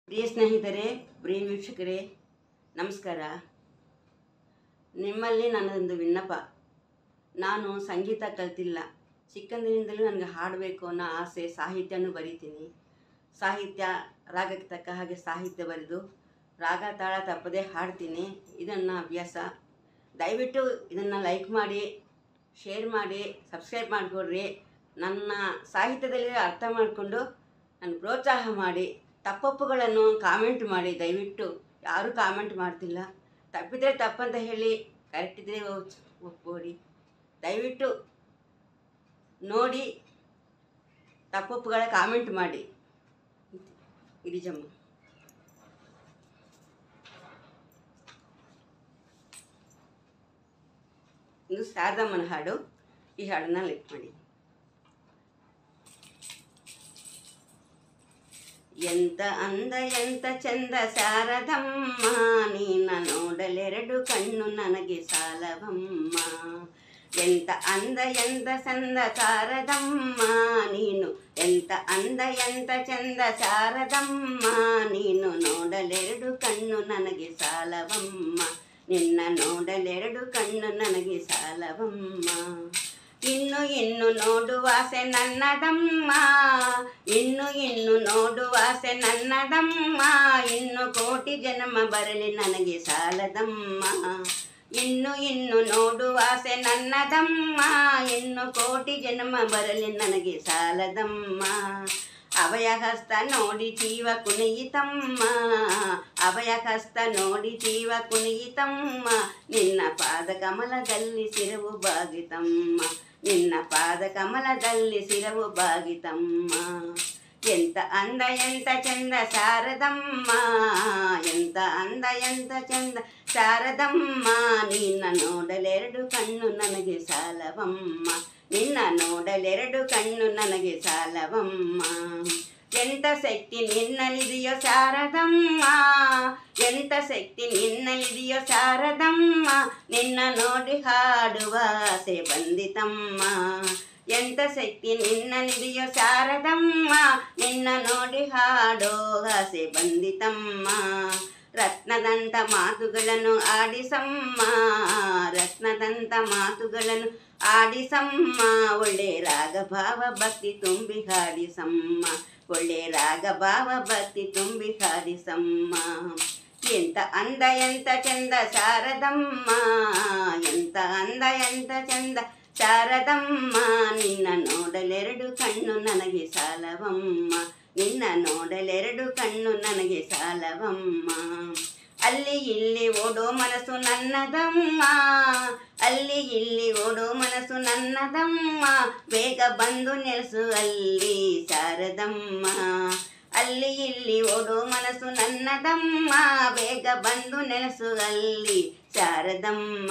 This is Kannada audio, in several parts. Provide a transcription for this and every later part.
ಪ್ರಿಯ ಸ್ನೇಹಿತರೆ, ಪ್ರಿಯ ವೀಕ್ಷಕರೇ, ನಮಸ್ಕಾರ. ನಿಮ್ಮಲ್ಲಿ ನನ್ನದೊಂದು ವಿನ್ನಪ. ನಾನು ಸಂಗೀತ ಕಲ್ತಿಲ್ಲ. ಚಿಕ್ಕಂದಿನಿಂದಲೂ ನನಗೆ ಹಾಡಬೇಕು ಅನ್ನೋ ಆಸೆ. ಸಾಹಿತ್ಯನೂ ಬರೀತೀನಿ. ಸಾಹಿತ್ಯ ರಾಗಕ್ಕೆ ತಕ್ಕ ಹಾಗೆ ಸಾಹಿತ್ಯ ಬರೆದು ರಾಗ ತಾಳ ತಪ್ಪದೆ ಹಾಡ್ತೀನಿ. ಇದನ್ನು ಅಭ್ಯಾಸ. ದಯವಿಟ್ಟು ಇದನ್ನು ಲೈಕ್ ಮಾಡಿ, ಶೇರ್ ಮಾಡಿ, ಸಬ್ಸ್ಕ್ರೈಬ್ ಮಾಡಿಕೊಡ್ರಿ. ನನ್ನ ಸಾಹಿತ್ಯದಲ್ಲಿ ಅರ್ಥ ಮಾಡಿಕೊಂಡು ನನ್ನ ಪ್ರೋತ್ಸಾಹ ಮಾಡಿ. ತಪ್ಪೊಪ್ಪುಗಳನ್ನು ಕಾಮೆಂಟ್ ಮಾಡಿ. ದಯವಿಟ್ಟು ಯಾರೂ ಕಾಮೆಂಟ್ ಮಾಡ್ತಿಲ್ಲ. ತಪ್ಪಿದರೆ ತಪ್ಪಂತ ಹೇಳಿ, ಕರೆಕ್ಟ್ ಇದ್ದರೆ ಒಪ್ಪಿಕೊಡಿ. ದಯವಿಟ್ಟು ನೋಡಿ ತಪ್ಪೊಪ್ಪುಗಳ ಕಾಮೆಂಟ್ ಮಾಡಿ. ಗಿರಿಜಮ್ಮ, ಇದು ಶಾರದಮ್ಮನ ಹಾಡು. ಈ ಹಾಡನ್ನು ಲೈಕ್ ಮಾಡಿ. ಎಂತ ಅಂದ ಎಂತ ಚಂದ ಶಾರದಮ್ಮ, ನೀನ ನೋಡಲೆರಡು ಕಣ್ಣು ನನಗೆ ಸಾಲವಮ್ಮ. ಎಂತ ಅಂದ ಎಂತ ಚಂದ ಶಾರದಮ್ಮ ನೀನು, ಎಂತ ಅಂದ ಎಂತ ಚಂದ ಶಾರದಮ್ಮ ನೀನು, ನೋಡಲೆರಡು ಕಣ್ಣು ನನಗೆ ಸಾಲವಮ್ಮ. ನಿನ್ನ ನೋಡಲೆರಡು ಕಣ್ಣು ನನಗೆ ಸಾಲವಮ್ಮ. ಇನ್ನು ನೋಡುವಾಸೆ ನನ್ನದಮ್ಮ, ಇನ್ನು ನೋಡುವಾಸೆ ನನ್ನದಮ್ಮ, ಇನ್ನು ಕೋಟಿ ಜನ್ಮ ಬರಲಿ ನನಗೆ ಸಾಲದಮ್ಮ. ಇನ್ನು ನೋಡುವಾಸೆ ನನ್ನದಮ್ಮ, ಇನ್ನು ಕೋಟಿ ಜನ್ಮ ಬರಲಿ ನನಗೆ ಸಾಲದಮ್ಮ. ಅಭಯ ಹಸ್ತ ನೋಡಿ ಜೀವ ಕುಣಿಯಿತಮ್ಮ, ಅಭಯ ಹಸ್ತ ನೋಡಿ ಜೀವ ಕುಣಿಯಿತಮ್ಮ, ನಿನ್ನ ಪಾದ ಕಮಲದಲ್ಲಿ ಸಿರವು ಬಾಗಿತಮ್ಮ, ನಿನ್ನ ಪಾದ ಕಮಲದಲ್ಲಿ ಸಿರವು ಬಾಗಿತಮ್ಮ. ಎಂತ ಅಂದ ಎಂತ ಚಂದ ಶಾರದಮ್ಮ, ಎಂತ ಅಂದ ಎಂತ ಚಂದ ಶಾರದಮ್ಮ, ನಿನ್ನ ನೋಡಲೆರಡು ಕಣ್ಣು ನನಗೆ ಸಾಲವಮ್ಮ, ನಿನ್ನ ನೋಡಲೆರಡು ಕಣ್ಣು ನನಗೆ ಸಾಲವಮ್ಮ. ಎಂತ ಶಕ್ತಿ ನಿನ್ನಲ್ಲಿದೆಯೋ ಶಾರದಮ್ಮ, ಎಂತ ಶಕ್ತಿ ನಿನ್ನಲ್ಲಿದೆಯೋ ಶಾರದಮ್ಮ, ನಿನ್ನ ನೋಡಿ ಹಾಡುವ ಆಸೆ ಬಂದಿತಮ್ಮ. ಎಂತ ಶಕ್ತಿ ನಿನ್ನಲ್ಲಿದೆಯೋ ಶಾರದಮ್ಮ, ನಿನ್ನ ನೋಡಿ ಹಾಡೋ ಆಸೆ ಬಂದಿತಮ್ಮ. ರತ್ನದಂತ ಮಾತುಗಳನ್ನು ಆಡಿಸಮ್ಮ, ರತ್ನದಂತ ಮಾತುಗಳನ್ನು ಆಡಿಸಮ್ಮ, ಒಳ್ಳೆ ರಾಗ ಭಾವ ಭಕ್ತಿ ತುಂಬಿ ಹಾಡಿಸಮ್ಮ, ಒಳ್ಳೆ ರಾಗ ಭಾವ ಭಕ್ತಿ ತುಂಬಿ ಹಾಡಿಸಮ್ಮ. ಎಂತ ಅಂದ ಎಂತ ಚಂದ ಶಾರದಮ್ಮ, ಎಂತ ಅಂದ ಎಂತ ಚಂದ ಶಾರದಮ್ಮ, ನಿನ್ನ ನೋಡಲೆರಡು ಕಣ್ಣು ನನಗೆ ಸಾಲವಮ್ಮ, ನಿನ್ನ ನೋಡಲೆರಡು ಕಣ್ಣು ನನಗೆ ಸಾಲವಮ್ಮ. ಅಲ್ಲಿ ಇಲ್ಲಿ ಓಡೋ ಮನಸ್ಸು ನನ್ನದಮ್ಮ, ಅಲ್ಲಿ ಇಲ್ಲಿ ಓಡೋ ಮನಸ್ಸು ನನ್ನದಮ್ಮ, ಬೇಗ ಬಂದು ನೆಲೆಸು ಅಲ್ಲಿ ಶಾರದಮ್ಮ. ಅಲ್ಲಿ ಇಲ್ಲಿ ಓಡೋ ಮನಸ್ಸು ನನ್ನದಮ್ಮ, ಬೇಗ ಬಂದು ನೆಲೆಸು ಅಲ್ಲಿ ಶಾರದಮ್ಮ.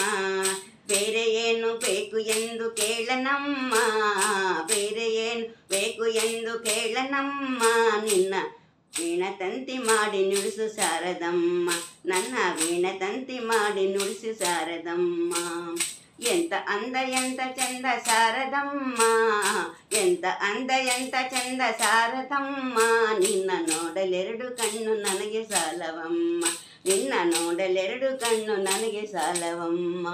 ಬೇರೆ ಏನು ಬೇಕು ಎಂದು ಕೇಳನಮ್ಮ, ಬೇರೆ ಏನು ಬೇಕು ಎಂದು ಕೇಳನಮ್ಮ, ನಿನ್ನ ವೀಣತಂತಿ ಮಾಡಿ ನುಡಿಸು ಶಾರದಮ್ಮ, ನನ್ನ ವೀಣತಂತಿ ಮಾಡಿ ನುಡಿಸು ಶಾರದಮ್ಮ. ಎಂತ ಅಂದ ಎಂತ ಚಂದ ಶಾರದಮ್ಮ, ಎಂತ ಅಂದ ಎಂತ ಚಂದ ಶಾರದಮ್ಮ, ನಿನ್ನ ನೋಡಲೆರಡು ಕಣ್ಣು ನನಗೆ ಸಾಲವಮ್ಮ, ನಿನ್ನ ನೋಡಲೆರಡು ಕಣ್ಣು ನನಗೆ ಸಾಲವಮ್ಮ.